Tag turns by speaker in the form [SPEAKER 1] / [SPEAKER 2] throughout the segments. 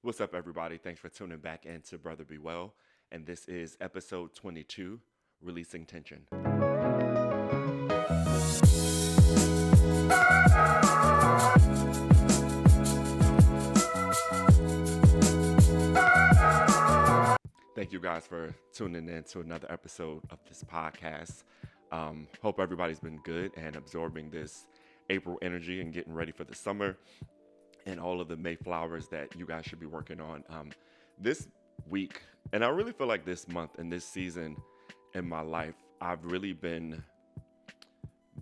[SPEAKER 1] What's up, everybody? Thanks for tuning back into Brother Be Well. And this is episode 22, Releasing Tension. Thank you guys for tuning in to another episode of this podcast. Hope everybody's been good and absorbing this April energy and getting ready for the summer and all of the Mayflowers that you guys should be working on this week. And I really feel like this month and this season in my life, I've really been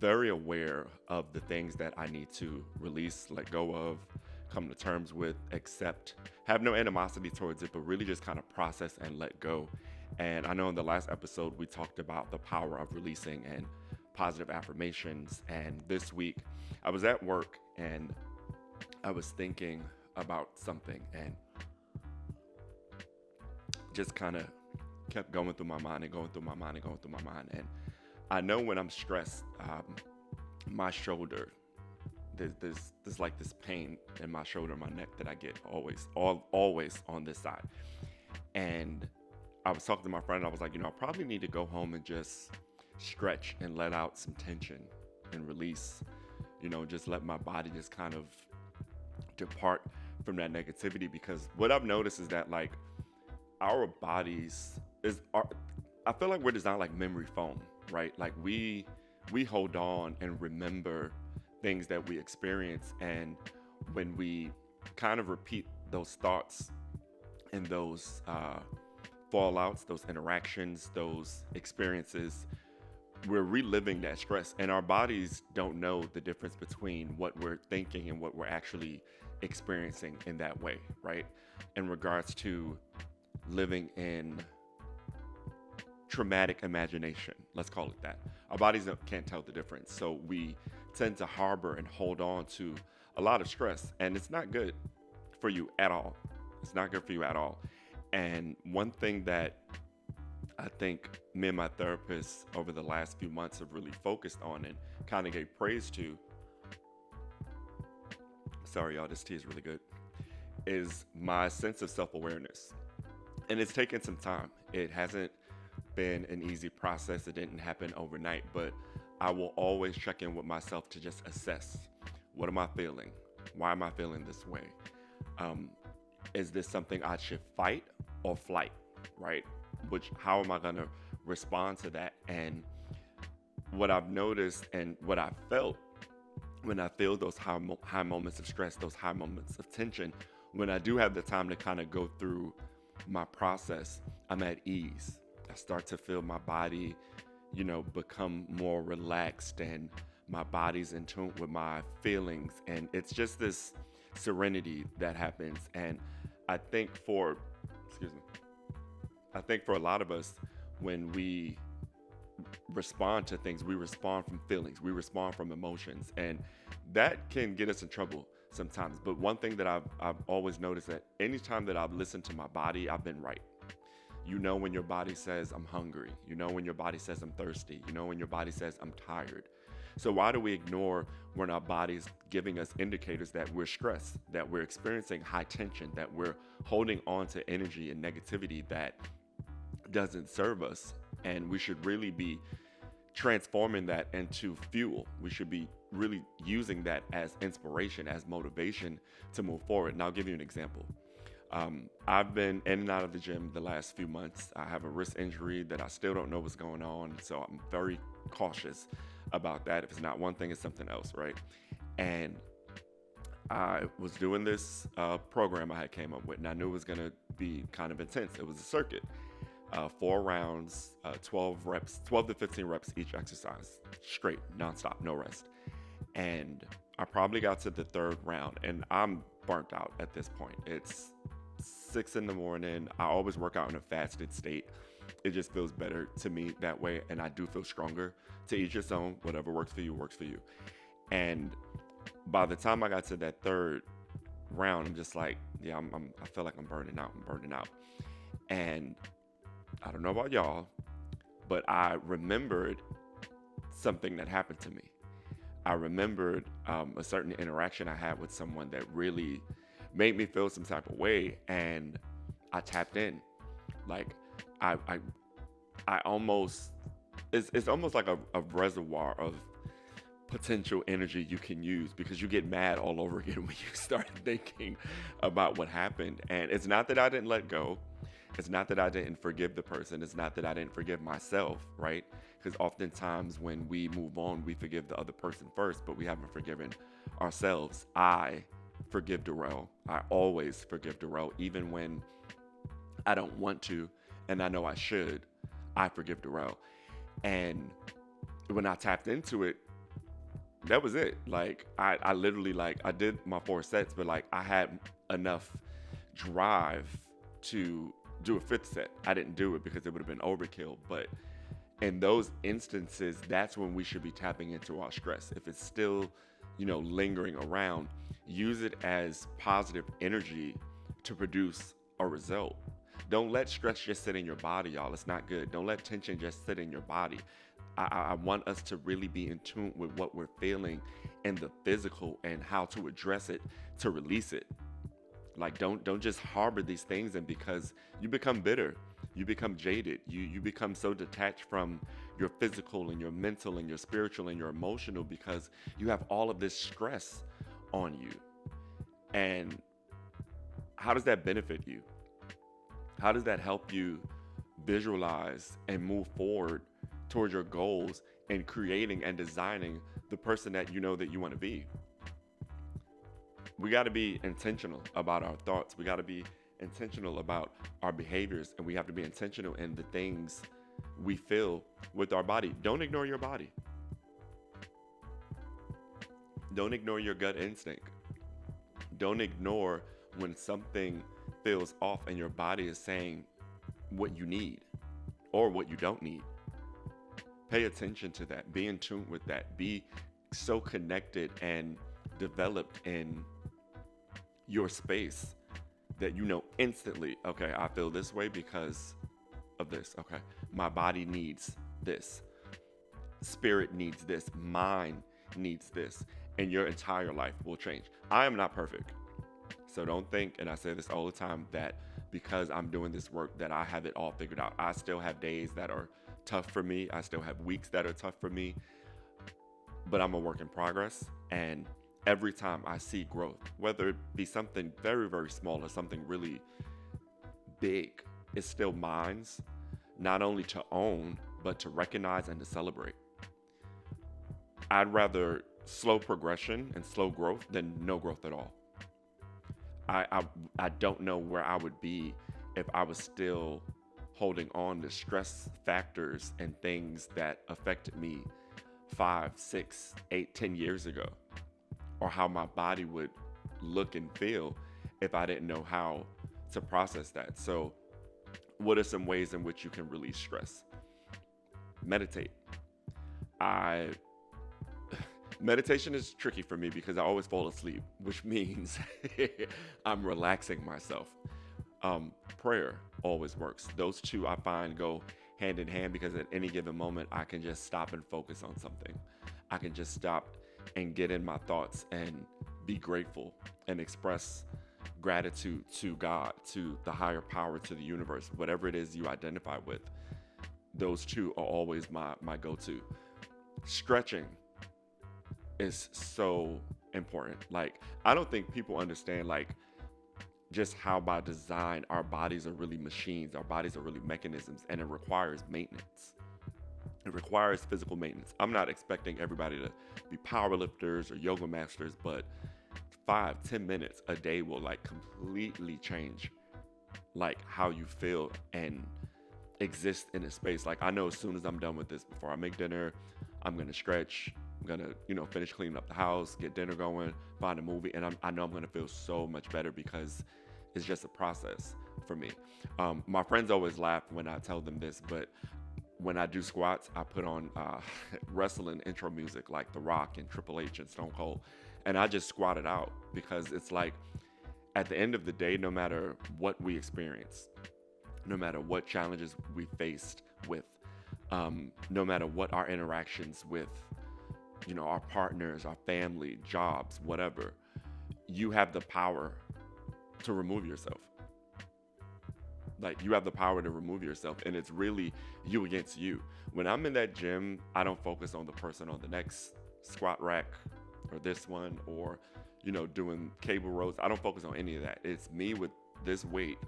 [SPEAKER 1] very aware of the things that I need to release, let go of, come to terms with, accept, have no animosity towards it, but really just kind of process and let go. And I know in the last episode, we talked about the power of releasing and positive affirmations. And this week, I was at work and I was thinking about something and just kind of kept going through my mind and going through my mind and going through my mind. And I know when I'm stressed, my shoulder, there's like this pain in my shoulder, my neck that I get always on this side. And I was talking to my friend, and I was like, I probably need to go home and just stretch and let out some tension and release, just let my body just kind of depart from that negativity. Because what I've noticed is that like our bodies I feel like we're designed like memory foam, right? Like we hold on and remember things that we experience, and when we kind of repeat those thoughts and those fallouts, those interactions, those experiences, we're reliving that stress, and our bodies don't know the difference between what we're thinking and what we're actually experiencing in that way, right? In regards to living in traumatic imagination, let's call it that. Our bodies can't tell the difference. So we tend to harbor and hold on to a lot of stress, and it's not good for you at all. It's not good for you at all. And one thing that I think me and my therapist over the last few months have really focused on and kind of gave praise to, sorry y'all, this tea is really good, is my sense of self-awareness. And it's taken some time. It hasn't been an easy process. It didn't happen overnight, but I will always check in with myself to just assess, what am I feeling? Why am I feeling this way? Is this something I should fight or flight, right? How am I gonna respond to that? And what I've noticed and what I felt when I feel those high moments of stress, those high moments of tension, when I do have the time to kind of go through my process, I'm at ease. I start to feel my body, become more relaxed, and my body's in tune with my feelings. And it's just this serenity that happens. And I think for a lot of us, when we respond to things, we respond from feelings, we respond from emotions, and that can get us in trouble sometimes. But one thing that I've always noticed, that anytime that I've listened to my body, I've been right. When your body says I'm hungry, when your body says I'm thirsty, when your body says I'm tired. So why do we ignore when our body's giving us indicators that we're stressed, that we're experiencing high tension, that we're holding on to energy and negativity that doesn't serve us? And we should really be transforming that into fuel. We should be really using that as inspiration, as motivation to move forward. And I'll give you an example. I've been in and out of the gym the last few months. I have a wrist injury that I still don't know what's going on, so I'm very cautious about that. If it's not one thing, it's something else, right? And I was doing this program I had came up with, and I knew it was going to be kind of intense. It was a circuit, 4 rounds, 12 to 15 reps each exercise, straight, nonstop, no rest. And I probably got to the 3rd round, and I'm burnt out at this point. It's 6 in the morning. I always work out in a fasted state. It just feels better to me that way, and I do feel stronger. To each its own. Whatever works for you, works for you. And by the time I got to that 3rd round, I'm just like, yeah, I feel like I'm burning out. And I don't know about y'all, but I remembered something that happened to me. I remembered a certain interaction I had with someone that really made me feel some type of way, and I tapped in. Like I I, I almost it's almost like a reservoir of potential energy you can use, because you get mad all over again when you start thinking about what happened. And it's not that I didn't let go. It's not that I didn't forgive the person. It's not that I didn't forgive myself, right? Because oftentimes when we move on, we forgive the other person first, but we haven't forgiven ourselves. I forgive Darrell. I always forgive Darrell, even when I don't want to, and I know I should. I forgive Darrell. And when I tapped into it, that was it. Like I literally, like, I did my 4 sets, but like I had enough drive to do a fifth set. I didn't do it because it would have been overkill. But in those instances, that's when we should be tapping into our stress. If it's still, lingering around, use it as positive energy to produce a result. Don't let stress just sit in your body, y'all. It's not good. Don't let tension just sit in your body. I want us to really be in tune with what we're feeling in the physical and how to address it, to release it. Like don't just harbor these things, and because you become bitter, you become jaded, you become so detached from your physical and your mental and your spiritual and your emotional, because you have all of this stress on you. And how does that benefit you? How does that help you visualize and move forward towards your goals and creating and designing the person that you know that you want to be? We got to be intentional about our thoughts. We got to be intentional about our behaviors, and we have to be intentional in the things we feel with our body. Don't ignore your body. Don't ignore your gut instinct. Don't ignore when something feels off and your body is saying what you need or what you don't need. Pay attention to that. Be in tune with that. Be so connected and developed in your space that you know instantly, okay, I feel this way because of this. Okay, my body needs this. Spirit needs this. Mind needs this. And your entire life will change. I am not perfect. So don't think, and I say this all the time, that because I'm doing this work that I have it all figured out. I still have days that are tough for me. I still have weeks that are tough for me, but I'm a work in progress. And every time I see growth, whether it be something very, very small or something really big, it's still mine, not only to own, but to recognize and to celebrate. I'd rather slow progression and slow growth than no growth at all. I don't know where I would be if I was still holding on to stress factors and things that affected me 5, 6, 8, 10 years ago, or how my body would look and feel if I didn't know how to process that. So, what are some ways in which you can release stress? Meditate. I Meditation is tricky for me because I always fall asleep, which means I'm relaxing myself. Prayer always works. Those two I find go hand in hand, because at any given moment I can just stop and focus on something. I can just stop and get in my thoughts and be grateful and express gratitude to God, to the higher power, to the universe, whatever it is you identify with. Those two are always my go-to. Stretching is so important. Like, I don't think people understand, like, just how by design our bodies are really machines, our bodies are really mechanisms, and it requires maintenance. It requires physical maintenance. I'm not expecting everybody to be power lifters or yoga masters, but 5-10 minutes a day will like completely change like how you feel and exist in a space. Like, I know as soon as I'm done with this, before I make dinner, I'm gonna stretch. I'm gonna, finish cleaning up the house, get dinner going, find a movie, and I know I'm gonna feel so much better, because it's just a process for me. My friends always laugh when I tell them this, but when I do squats, I put on wrestling intro music like The Rock and Triple H and Stone Cold, and I just squat it out, because it's like, at the end of the day, no matter what we experience, no matter what challenges we faced with, no matter what our interactions with, our partners, our family, jobs, whatever, you have the power to remove yourself. Like, you have the power to remove yourself, and it's really you against you. When I'm in that gym, I don't focus on the person on the next squat rack or this one, or doing cable rows. I don't focus on any of that. It's me with this weight,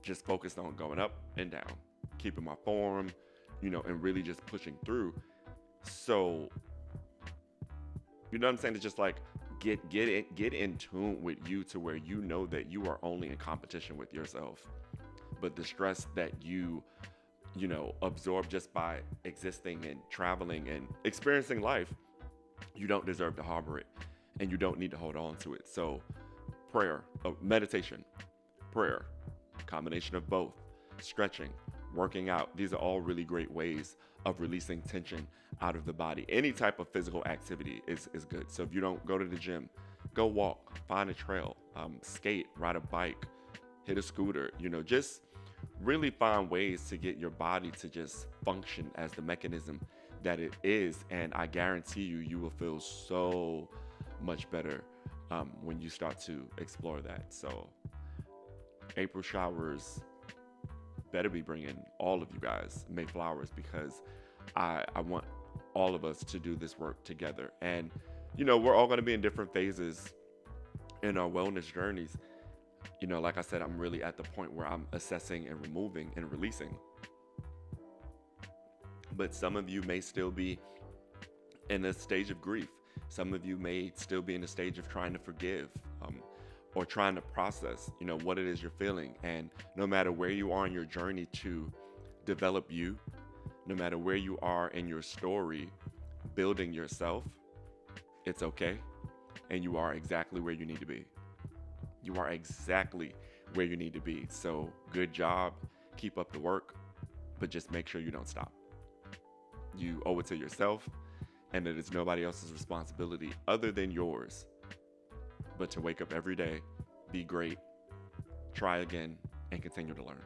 [SPEAKER 1] just focused on going up and down, keeping my form, and really just pushing through. So, you know what I'm saying? It's just like get in tune with you, to where you know that you are only in competition with yourself. But the stress that you absorb just by existing and traveling and experiencing life, you don't deserve to harbor it, and you don't need to hold on to it. So prayer, meditation, prayer, combination of both, stretching, working out. These are all really great ways of releasing tension out of the body. Any type of physical activity is good. So if you don't go to the gym, go walk, find a trail, skate, ride a bike, hit a scooter, just really find ways to get your body to just function as the mechanism that it is. And I guarantee you will feel so much better when you start to explore that. So April showers better be bringing all of you guys May flowers, because I want all of us to do this work together. And we're all going to be in different phases in our wellness journeys. Like I said, I'm really at the point where I'm assessing and removing and releasing. But some of you may still be in a stage of grief. Some of you may still be in a stage of trying to forgive, or trying to process, what it is you're feeling. And no matter where you are in your journey to develop you, no matter where you are in your story, building yourself, it's okay. And you are exactly where you need to be. You are exactly where you need to be. So good job. Keep up the work, but just make sure you don't stop. You owe it to yourself, and it is nobody else's responsibility other than yours, but to wake up every day, be great, try again, and continue to learn.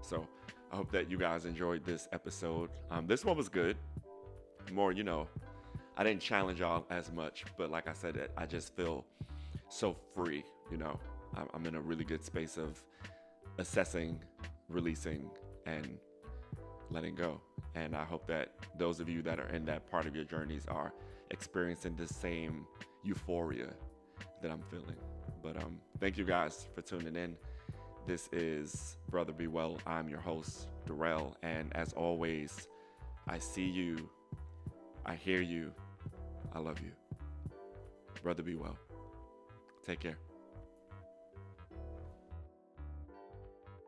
[SPEAKER 1] So I hope that you guys enjoyed this episode. This one was good. More, I didn't challenge y'all as much, but like I said, I just feel so free. I'm in a really good space of assessing, releasing, and letting go. And I hope that those of you that are in that part of your journeys are experiencing the same euphoria that I'm feeling. But thank you guys for tuning in. This is Brother Be Well. I'm your host, Darrell. And as always, I see you, I hear you, I love you. Brother Be Well. Take care.